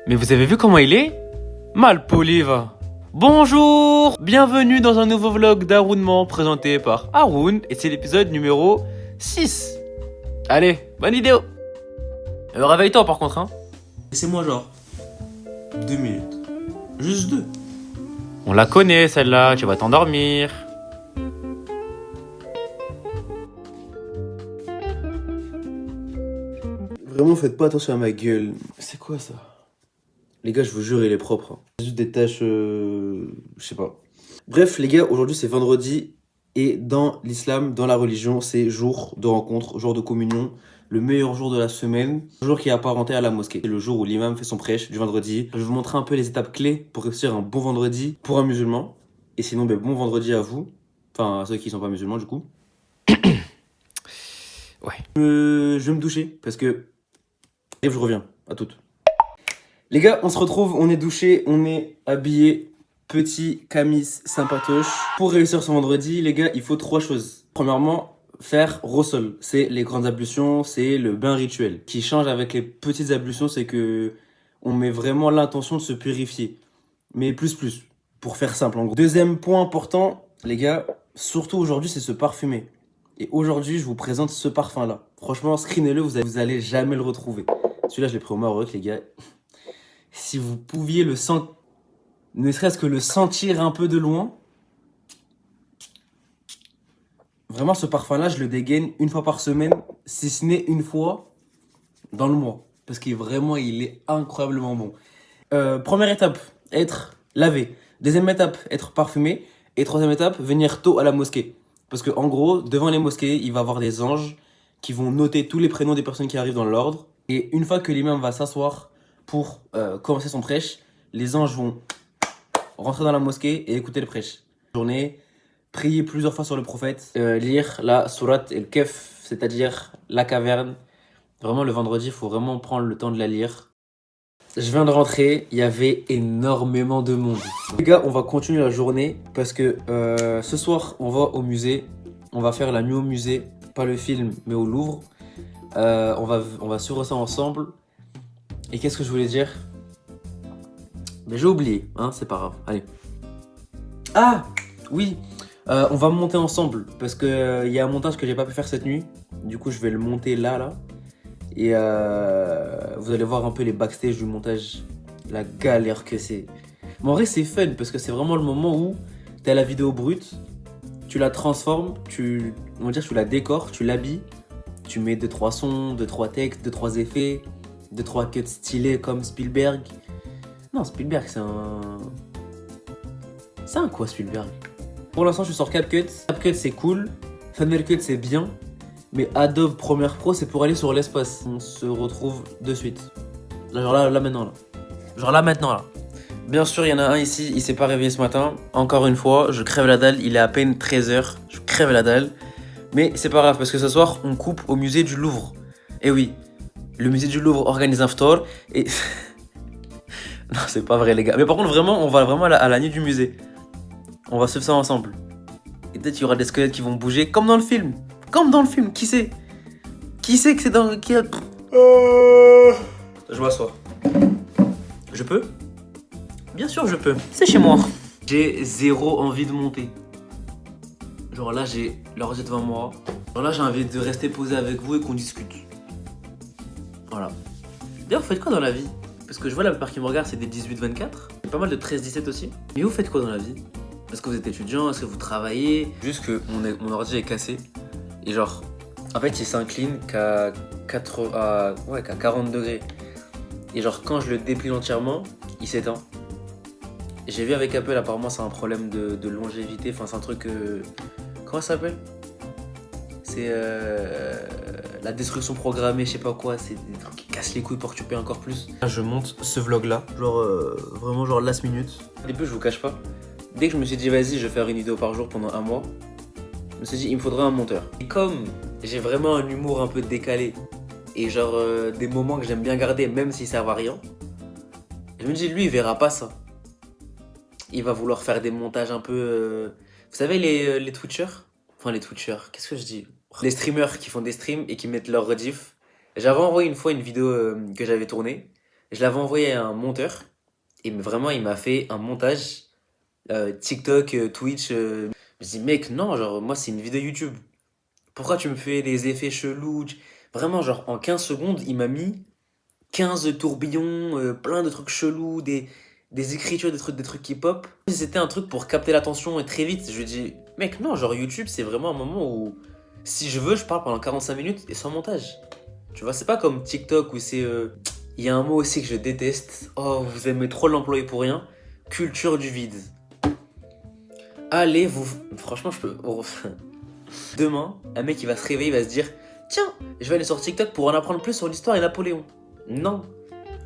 Mais vous avez vu comment il est? Mal poli, va. Bonjour, bienvenue dans un nouveau vlog d'Harounement présenté par Haroun et c'est l'épisode numéro 6. Allez, bonne vidéo. Réveille-toi par contre, hein. Laissez-moi genre 2 minutes. Juste 2. On la connaît celle-là, tu vas t'endormir. Vraiment, faites pas attention à ma gueule. C'est quoi ça? Les gars, je vous jure, il est propre. Hein. C'est juste des taches. Je sais pas. Bref, les gars, aujourd'hui c'est vendredi. Et dans l'islam, dans la religion, c'est jour de rencontre, jour de communion, le meilleur jour de la semaine, jour qui est apparenté à la mosquée. C'est le jour où l'imam fait son prêche du vendredi. Je vais vous montrer un peu les étapes clés pour réussir un bon vendredi pour un musulman. Et sinon, ben, bon vendredi à vous. Enfin, à ceux qui sont pas musulmans, du coup. Ouais. Je vais me doucher parce que. Et je reviens. À toutes. Les gars, on se retrouve, on est douché, on est habillé. Petit camis sympatoche. Pour réussir ce vendredi, les gars, il faut 3 choses. Premièrement, faire rossol. C'est les grandes ablutions, c'est le bain rituel. Qui change avec les petites ablutions, c'est que on met vraiment l'intention de se purifier. Mais plus. Pour faire simple, en gros. Deuxième point important, les gars, surtout aujourd'hui, c'est se parfumer. Et aujourd'hui, je vous présente ce parfum-là. Franchement, screenez-le, vous allez jamais le retrouver. Celui-là, je l'ai pris au Maroc, les gars. Si vous pouviez le sentir, ne serait-ce que le sentir un peu de loin. Vraiment, ce parfum-là, je le dégaine une fois par semaine, si ce n'est une fois dans le mois. Parce qu'il est incroyablement bon. Première étape, être lavé. Deuxième étape, être parfumé. Et troisième étape, venir tôt à la mosquée. Parce que en gros, devant les mosquées, il va y avoir des anges qui vont noter tous les prénoms des personnes qui arrivent dans l'ordre. Et une fois que l'imam va s'asseoir pour commencer son prêche, les anges vont rentrer dans la mosquée et écouter le prêche. Journée, prier plusieurs fois sur le prophète, lire la sourate et le kef, c'est-à-dire la caverne. Vraiment, le vendredi, il faut vraiment prendre le temps de la lire. Je viens de rentrer, il y avait énormément de monde. Les gars, on va continuer la journée parce que ce soir, on va au musée. On va faire la nuit au musée, pas le film, mais au Louvre. On va suivre ça ensemble. Et qu'est-ce que je voulais dire? Mais j'ai oublié, hein, c'est pas grave. Allez. Ah oui, on va monter ensemble parce que y a un montage que j'ai pas pu faire cette nuit. Du coup, je vais le monter là. Et vous allez voir un peu les backstage du montage, la galère que c'est. Mais en vrai, c'est fun parce que c'est vraiment le moment où t'as la vidéo brute, tu la transformes, on va dire, tu la décores, tu l'habilles, tu mets 2-3 sons, 2-3 textes, 2-3 effets, 2-3 cuts stylés comme Spielberg. Non, Spielberg, c'est un. C'est un quoi, Spielberg? Pour l'instant, je suis sur CapCut. CapCut, c'est cool. Final Cut, c'est bien. Mais Adobe Premiere Pro, c'est pour aller sur l'espace. On se retrouve de suite. Là, genre là maintenant, là. Genre là, maintenant, là. Bien sûr, il y en a un ici, il s'est pas réveillé ce matin. Encore une fois, je crève la dalle. Il est à peine 13h. Je crève la dalle. Mais c'est pas grave, parce que ce soir, on coupe au musée du Louvre. Et oui, le musée du Louvre organise un store. Et. Non, c'est pas vrai, les gars. Mais par contre, vraiment, on va vraiment à la nuit du musée. On va suivre ça ensemble. Et peut-être qu'il y aura des squelettes qui vont bouger, comme dans le film. Comme dans le film, qui sait? Qui sait que c'est dans... Je m'assois. Je peux? Bien sûr, je peux. C'est chez moi. J'ai zéro envie de monter. Genre là, j'ai l'ordi devant moi. Genre là, j'ai envie de rester posé avec vous et qu'on discute. Voilà. D'ailleurs, vous faites quoi dans la vie? Parce que je vois la plupart qui me regardent, c'est des 18-24. Il y a pas mal de 13-17 aussi. Mais vous faites quoi dans la vie? Est-ce que vous êtes étudiant? Est-ce que vous travaillez? Juste que mon ordi est cassé. Et genre, en fait, il s'incline qu'à 40 degrés. Et genre, quand je le déplie entièrement, il s'éteint. J'ai vu avec Apple, apparemment, c'est un problème de longévité. Enfin, c'est un truc... Comment ça s'appelle? C'est la destruction programmée, je sais pas quoi. C'est des trucs qui cassent les couilles pour que tu payes encore plus. Là, je monte ce vlog-là. Genre, vraiment, genre last minute. Au début, je vous cache pas. Dès que je me suis dit, vas-y, je vais faire une vidéo par jour pendant un mois, je me suis dit, il me faudrait un monteur. Et comme j'ai vraiment un humour un peu décalé, et genre des moments que j'aime bien garder, même s'ils servent à rien, je me dis, lui, il verra pas ça. Il va vouloir faire des montages un peu... Vous savez, les Twitchers? Enfin, les Twitchers, qu'est-ce que je dis? Les streamers qui font des streams et qui mettent leur rediff. J'avais envoyé une fois une vidéo que j'avais tournée. Je l'avais envoyé à un monteur. Et vraiment, il m'a fait un montage TikTok, Twitch. Je me dis, mec, non, genre, moi, c'est une vidéo YouTube. Pourquoi tu me fais des effets chelous? Vraiment, genre, en 15 secondes, il m'a mis 15 tourbillons, plein de trucs chelous, des écritures, des trucs qui pop. C'était un truc pour capter l'attention et très vite. Je lui dis, mec, non, genre, YouTube, c'est vraiment un moment où, si je veux, je parle pendant 45 minutes et sans montage. Tu vois, c'est pas comme TikTok où c'est. Il y a un mot aussi que je déteste. Oh, vous aimez trop l'employer pour rien. Culture du vide. Allez, vous. Franchement, je peux. Oh. Demain, un mec il va se réveiller, il va se dire tiens, je vais aller sur TikTok pour en apprendre plus sur l'histoire et Napoléon. Non,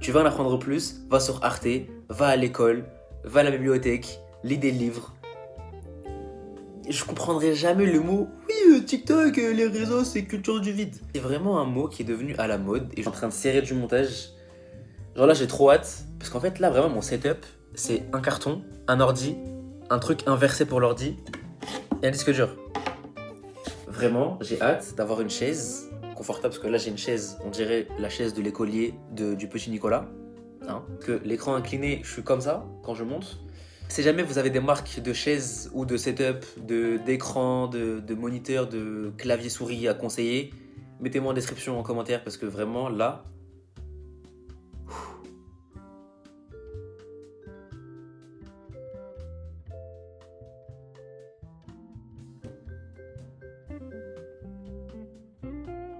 tu vas en apprendre plus, va sur Arte, va à l'école, va à la bibliothèque, lis des livres. Je comprendrai jamais le mot oui, TikTok, les réseaux, c'est culture du vide. C'est vraiment un mot qui est devenu à la mode et je suis en train de serrer du montage. Genre là, j'ai trop hâte parce qu'en fait, là, vraiment, mon setup, c'est un carton, un ordi, un truc inversé pour l'ordi et un disque dur. Vraiment, j'ai hâte d'avoir une chaise confortable parce que là, j'ai une chaise, on dirait la chaise de l'écolier du petit Nicolas. Hein, que l'écran incliné, je suis comme ça quand je monte. Si jamais vous avez des marques de chaises ou de setup, d'écran, de moniteur, de clavier souris à conseiller, mettez-moi en description en commentaire parce que vraiment là.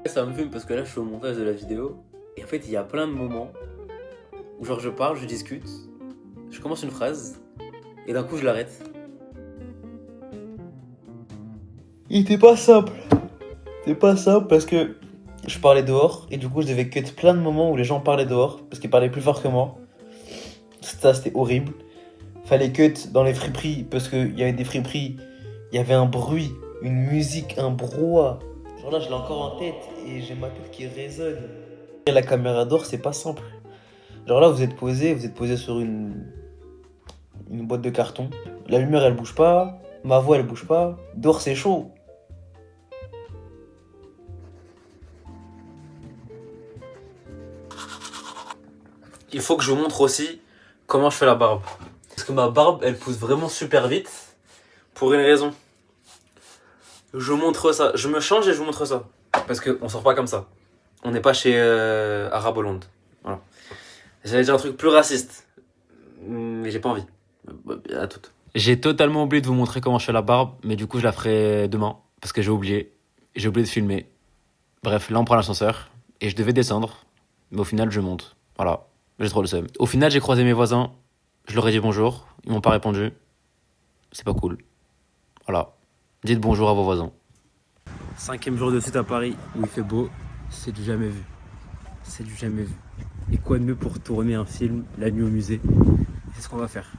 Ça me fume parce que là je suis au montage de la vidéo et en fait il y a plein de moments où genre je parle, je discute, je commence une phrase et d'un coup je l'arrête. Il était pas simple. C'était pas simple parce que je parlais dehors et du coup je devais cut plein de moments où les gens parlaient dehors parce qu'ils parlaient plus fort que moi. Ça c'était horrible. Fallait cut dans les friperies parce qu'il y avait des friperies, il y avait un bruit, une musique, un brouhaha. Genre là je l'ai encore en tête et j'ai ma tête qui résonne. Et la caméra d'or c'est pas simple. Genre là vous êtes posé sur une boîte de carton. La lumière elle bouge pas, ma voix elle bouge pas. Dehors c'est chaud. Il faut que je vous montre aussi comment je fais la barbe. Parce que ma barbe elle pousse vraiment super vite. Pour une raison. Je vous montre ça. Je me change et je vous montre ça. Parce qu'on sort pas comme ça. On n'est pas chez Arabe Hollande. Voilà. J'allais dire un truc plus raciste. Mais j'ai pas envie. À toute. J'ai totalement oublié de vous montrer comment je fais la barbe. Mais du coup, je la ferai demain. Parce que j'ai oublié. J'ai oublié de filmer. Bref, là, on prend l'ascenseur. Et je devais descendre. Mais au final, je monte. Voilà. J'ai trop le seum. Au final, j'ai croisé mes voisins. Je leur ai dit bonjour. Ils m'ont pas répondu. C'est pas cool. Voilà. Dites bonjour à vos voisins. 5e jour de suite à Paris où il fait beau. C'est du jamais vu. C'est du jamais vu. Et quoi de mieux pour tourner un film la nuit au musée? C'est ce qu'on va faire.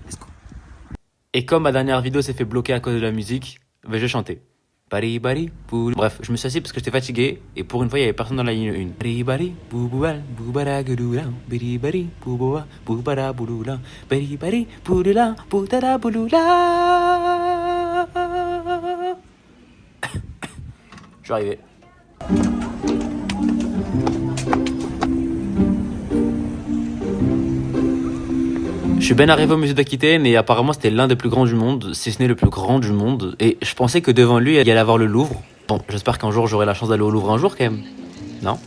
Let's go. Et comme ma dernière vidéo s'est fait bloquer à cause de la musique, je vais chanter. Bari bari bou. Bref, je me suis assis parce que j'étais fatigué et pour une fois il y avait personne dans la ligne 1. Bari bari bou boubal boubara goudoula. Bari bari bou boua boubara bouloula. Bari bari bouloula boutara bouloula. Je suis arrivé. Je suis bien arrivé au musée d'Aquitaine et apparemment c'était l'un des plus grands du monde, si ce n'est le plus grand du monde. Et je pensais que devant lui il y allait avoir le Louvre. Bon, j'espère qu'un jour j'aurai la chance d'aller au Louvre un jour quand même. Non?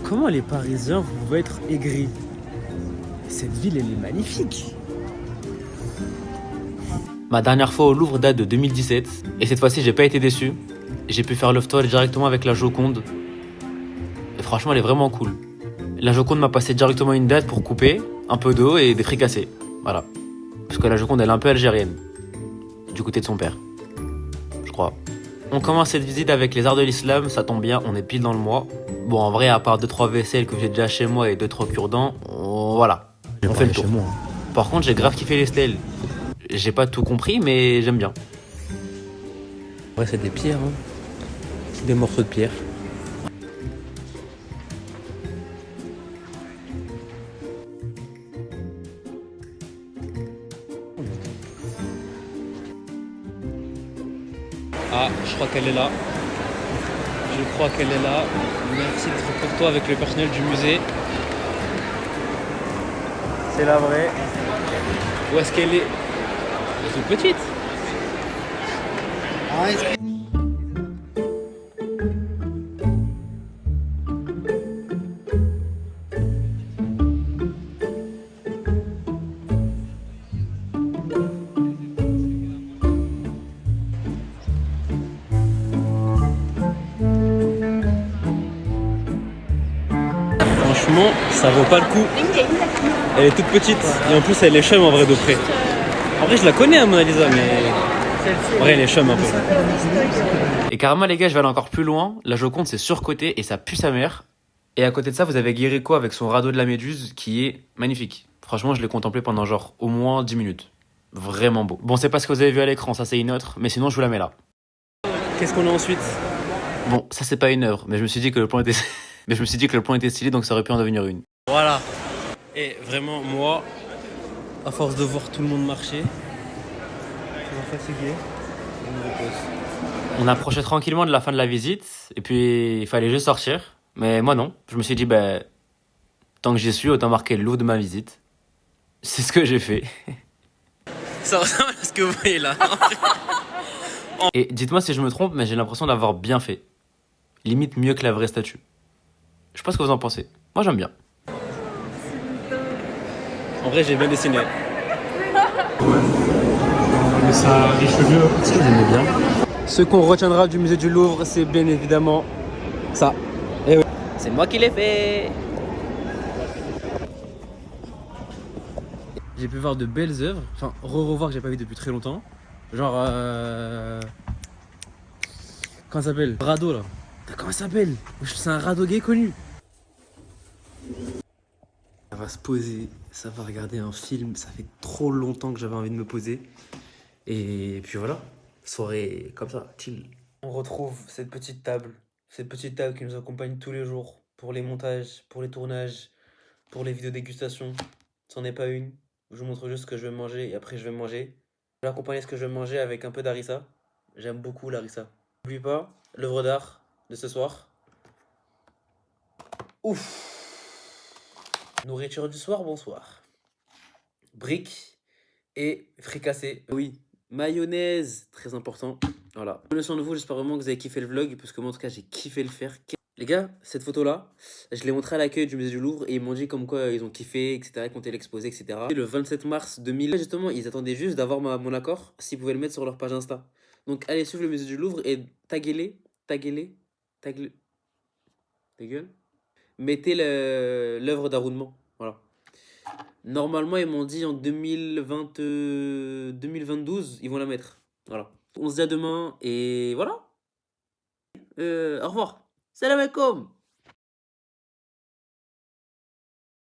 Comment les Parisiens vous pouvez être aigris? Cette ville elle est magnifique. Ma dernière fois au Louvre date de 2017 et cette fois-ci j'ai pas été déçu. J'ai pu faire le tour directement avec la Joconde. Et franchement elle est vraiment cool. La Joconde m'a passé directement une date pour couper un peu d'eau et des fricassés. Voilà. Parce que la Joconde elle est un peu algérienne. Du côté de son père. Je crois. On commence cette visite avec les arts de l'islam, ça tombe bien, on est pile dans le mois. Bon en vrai à part 2-3 vaisselles que j'ai déjà chez moi et 2-3 cure-dents, voilà. On fait le tour. Moi, hein. Par contre j'ai grave kiffé les stèles. J'ai pas tout compris, mais j'aime bien. Ouais, c'est des pierres, hein. Des morceaux de pierre. Ah, je crois qu'elle est là. Je crois qu'elle est là. Merci d'être pour toi avec le personnel du musée. C'est la vraie. Où est-ce qu'elle est? Elle est toute petite. Franchement, ça vaut pas le coup. Elle est toute petite et en plus elle est chum en vrai de près. En vrai je la connais Mona Lisa mais en vrai elle est chum un peu. Et carrément les gars je vais aller encore plus loin. La Joconde c'est surcoté et ça pue sa mère. Et à côté de ça vous avez Guérico avec son radeau de la Méduse qui est magnifique. Franchement je l'ai contemplé pendant genre au moins 10 minutes. Vraiment beau. Bon c'est pas ce que vous avez vu à l'écran, ça c'est une autre, mais sinon je vous la mets là. Qu'est-ce qu'on a ensuite? Bon ça c'est pas une œuvre, mais je me suis dit que le plan était mais je me suis dit que le plan était stylé donc ça aurait pu en devenir une. Voilà. Et vraiment, moi, à force de voir tout le monde marcher, je suis fatigué. Je me repose. On approchait tranquillement de la fin de la visite, et puis il fallait juste sortir. Mais moi non, je me suis dit, ben, tant que j'y suis, autant marquer le lot de ma visite. C'est ce que j'ai fait. Ça ressemble à ce que vous voyez là. Et dites-moi si je me trompe, mais j'ai l'impression d'avoir bien fait. Limite mieux que la vraie statue. Je sais pas ce que vous en pensez. Moi j'aime bien. En vrai, j'ai bien dessiné. Mais ça a des cheveux. Est-ce que vous aimez bien? Ce qu'on retiendra du musée du Louvre, c'est bien évidemment ça. Et oui. C'est moi qui l'ai fait. J'ai pu voir de belles œuvres, enfin revoir que j'ai pas vu depuis très longtemps. Genre comment ça s'appelle? Radeau là. Putain, comment ça s'appelle? C'est un radeau gay connu. Ça va se poser, ça va regarder un film, ça fait trop longtemps que j'avais envie de me poser. Et puis voilà, soirée comme ça, chill. On retrouve cette petite table qui nous accompagne tous les jours pour les montages, pour les tournages, pour les vidéos dégustation. C'en est pas une, je vous montre juste ce que je vais manger et après je vais manger. Je vais accompagner ce que je vais manger avec un peu d'harissa. J'aime beaucoup l'harissa. N'oublie pas l'œuvre d'art de ce soir. Ouf! Nourriture du soir, bonsoir. Briques et fricassé. Oui, mayonnaise, très important. Voilà. Prenez soin de vous, j'espère vraiment que vous avez kiffé le vlog, parce que moi en tout cas j'ai kiffé le faire. Les gars, cette photo-là, je l'ai montrée à l'accueil du musée du Louvre et ils m'ont dit comme quoi ils ont kiffé, etc. Ils comptaient l'exposer, etc. Le 27 mars 2000, justement, ils attendaient juste d'avoir mon accord s'ils pouvaient le mettre sur leur page Insta. Donc allez suivre le musée du Louvre et taguez-les, ta gueule. Mettez l'œuvre d'Arundement. Voilà. Normalement, ils m'ont dit en 2020, 2022, ils vont la mettre. Voilà. On se dit à demain et voilà. Au revoir. Salam alaikum.